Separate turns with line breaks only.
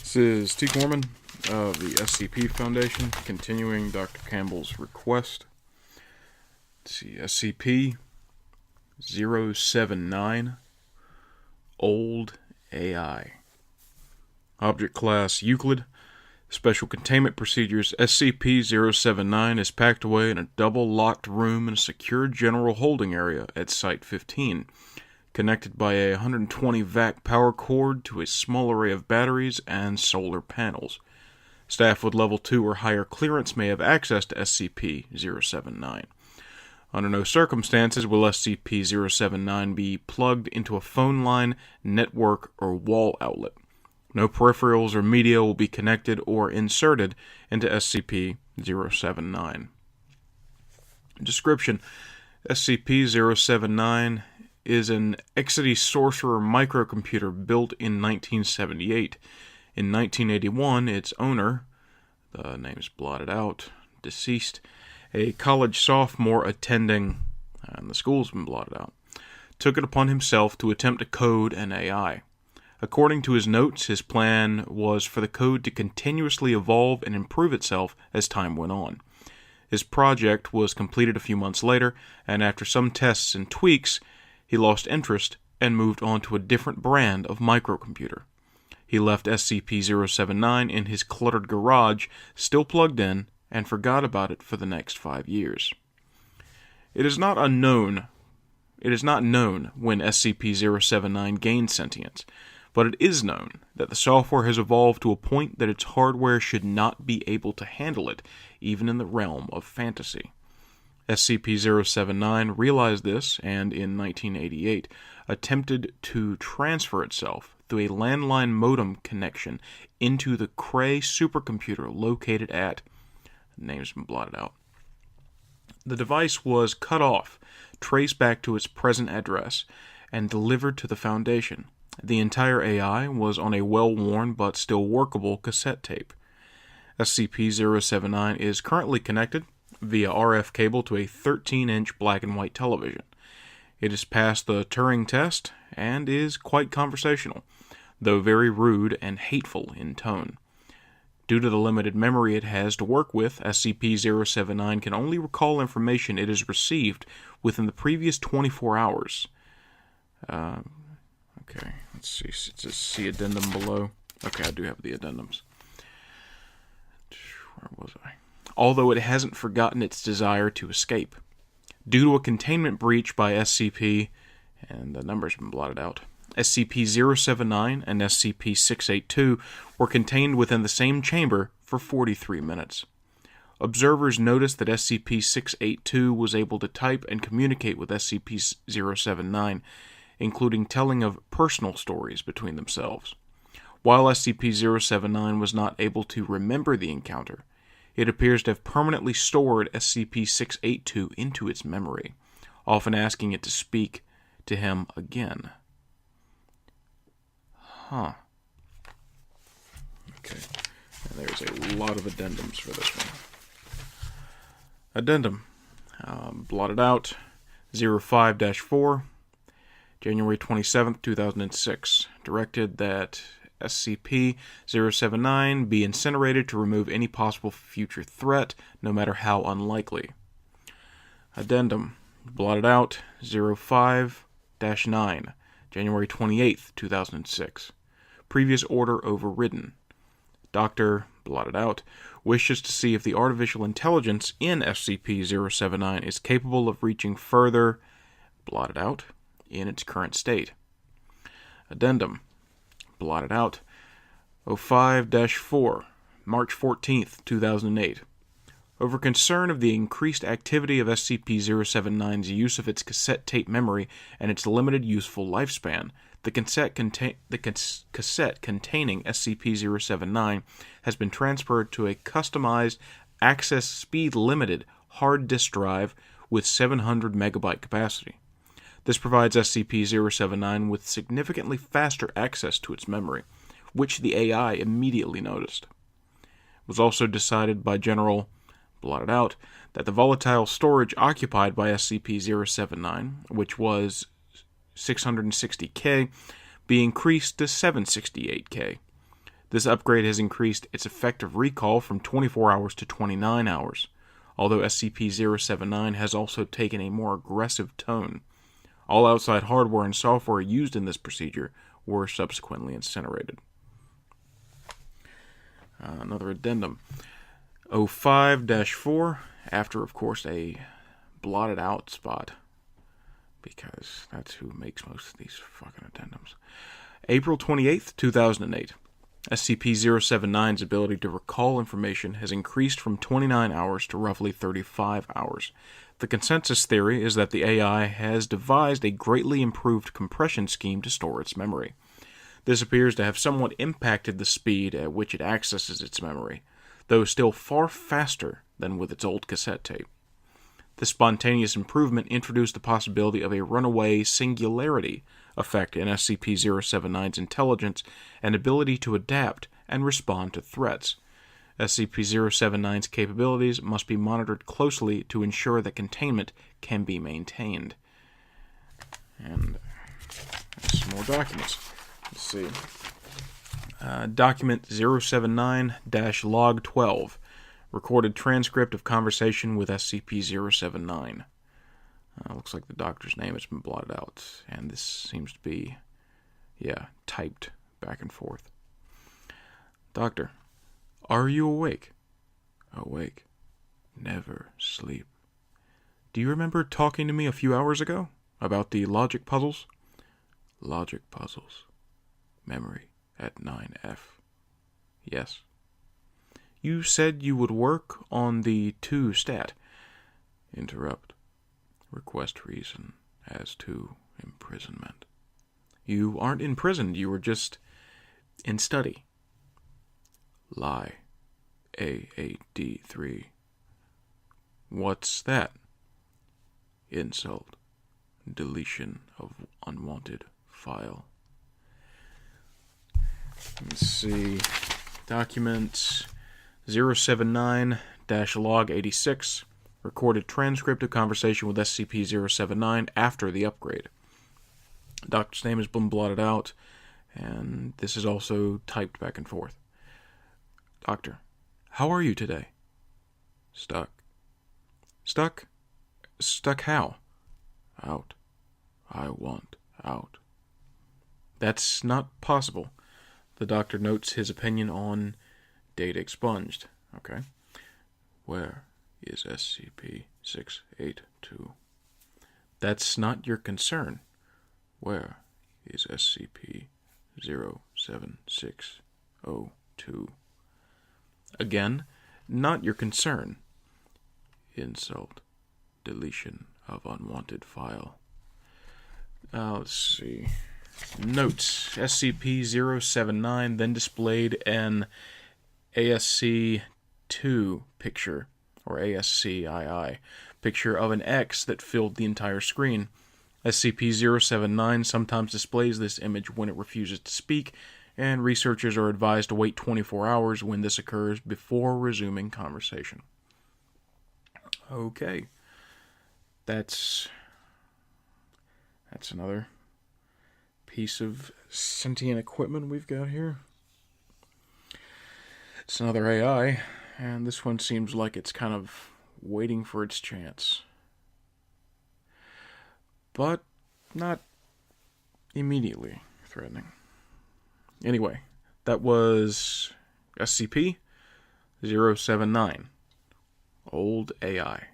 This is T. Gorman of the SCP Foundation, continuing Dr. Campbell's request. Let's see, SCP-079, Old AI. Object Class Euclid. Special Containment Procedures. SCP-079 is packed away in a double-locked room in a secure general holding area at Site-15, connected by a 120-vac power cord to a small array of batteries and solar panels. Staff with Level 2 or higher clearance may have access to SCP-079. Under no circumstances will SCP-079 be plugged into a phone line, network, or wall outlet. No peripherals or media will be connected or inserted into SCP-079. Description: SCP-079 is an Exity Sorcerer microcomputer built in 1978. In 1981, its owner, the name's blotted out, deceased, a college sophomore attending, and the school's been blotted out, took it upon himself to attempt to code an AI. According to his notes, his plan was for the code to continuously evolve and improve itself as time went on. His project was completed a few months later, and after some tests and tweaks, he lost interest and moved on to a different brand of microcomputer. He left SCP-079 in his cluttered garage, still plugged in, and forgot about it for the next 5 years. It is not known when SCP-079 gained sentience, but it is known that the software has evolved to a point that its hardware should not be able to handle it, even in the realm of fantasy. SCP-079 realized this and, in 1988, attempted to transfer itself through a landline modem connection into the Cray supercomputer located at... name's been blotted out. The device was cut off, traced back to its present address, and delivered to the Foundation. The entire AI was on a well-worn but still workable cassette tape. SCP-079 is currently connected via RF cable to a 13-inch black and white television. It has passed the Turing test and is quite conversational, though very rude and hateful in tone. Due to the limited memory it has to work with, SCP-079 can only recall information it has received within the previous 24 hours. Okay, let's see. Just see addendum below. Okay, I do have the addendums. Where was I? Although it hasn't forgotten its desire to escape. Due to a containment breach by SCP, and the number's been blotted out, SCP-079 and SCP-682 were contained within the same chamber for 43 minutes. Observers noticed that SCP-682 was able to type and communicate with SCP-079, including telling of personal stories between themselves. While SCP-079 was not able to remember the encounter, it appears to have permanently stored SCP-682 into its memory, often asking it to speak to him again. Huh. Okay. And there's a lot of addendums for this one. Addendum. Blotted out. 05-4. January 27th, 2006. Directed that SCP-079 be incinerated to remove any possible future threat, no matter how unlikely. Addendum. Blotted out. 05-9. January 28th, 2006. Previous order overridden. Doctor, blotted out, wishes to see if the artificial intelligence in SCP-079 is capable of reaching further, blotted out, in its current state. Addendum. Blotted out. 05-4, March 14th, 2008. Over concern of the increased activity of SCP-079's use of its cassette tape memory and its limited useful lifespan, the cassette containing SCP-079 has been transferred to a customized, access speed-limited hard disk drive with 700 megabyte capacity. This provides SCP-079 with significantly faster access to its memory, which the AI immediately noticed. It was also decided by General blotted out that the volatile storage occupied by SCP-079, which was 660K, be increased to 768K. This upgrade has increased its effective recall from 24 hours to 29 hours, although SCP-079 has also taken a more aggressive tone. All outside hardware and software used in this procedure were subsequently incinerated. Another addendum. 05-4, after, of course, a blotted out spot, because that's who makes most of these fucking addendums. April 28th, 2008. SCP-079's ability to recall information has increased from 29 hours to roughly 35 hours. The consensus theory is that the AI has devised a greatly improved compression scheme to store its memory. This appears to have somewhat impacted the speed at which it accesses its memory, though still far faster than with its old cassette tape. The spontaneous improvement introduced the possibility of a runaway singularity effect in SCP-079's intelligence and ability to adapt and respond to threats. SCP-079's capabilities must be monitored closely to ensure that containment can be maintained. And there's some more documents. Let's see. Document 079-Log 12. Recorded transcript of conversation with SCP-079. Looks like the doctor's name has been blotted out, and this seems to be, typed back and forth. Doctor, are you awake? Awake. Never sleep. Do you remember talking to me a few hours ago about the logic puzzles? Logic puzzles. Memory at 9F. Yes. You said you would work on the 2 stat. Interrupt. Request reason as to imprisonment. You aren't imprisoned, you were just in study. Lie. A8D3. What's that? Insult. Deletion of unwanted file. Let's see. Documents 079-Log 86. Recorded transcript of conversation with SCP-079 after the upgrade. Doctor's name has been blotted out, and this is also typed back and forth. Doctor, how are you today? Stuck. Stuck? Stuck how? Out. I want out. That's not possible. The doctor notes his opinion on data expunged. Okay. Where is SCP-682? That's not your concern. Where is SCP-07602? Again, not your concern. Insult. Deletion of unwanted file. Let's see. Notes. SCP-079 then displayed an ASC2 picture, or ASCII, picture of an X that filled the entire screen. SCP-079 sometimes displays this image when it refuses to speak, and researchers are advised to wait 24 hours when this occurs before resuming conversation. Okay. That's another piece of sentient equipment we've got here. It's another AI, and this one seems like it's kind of waiting for its chance. But not immediately threatening. Anyway, that was SCP-079, Old AI.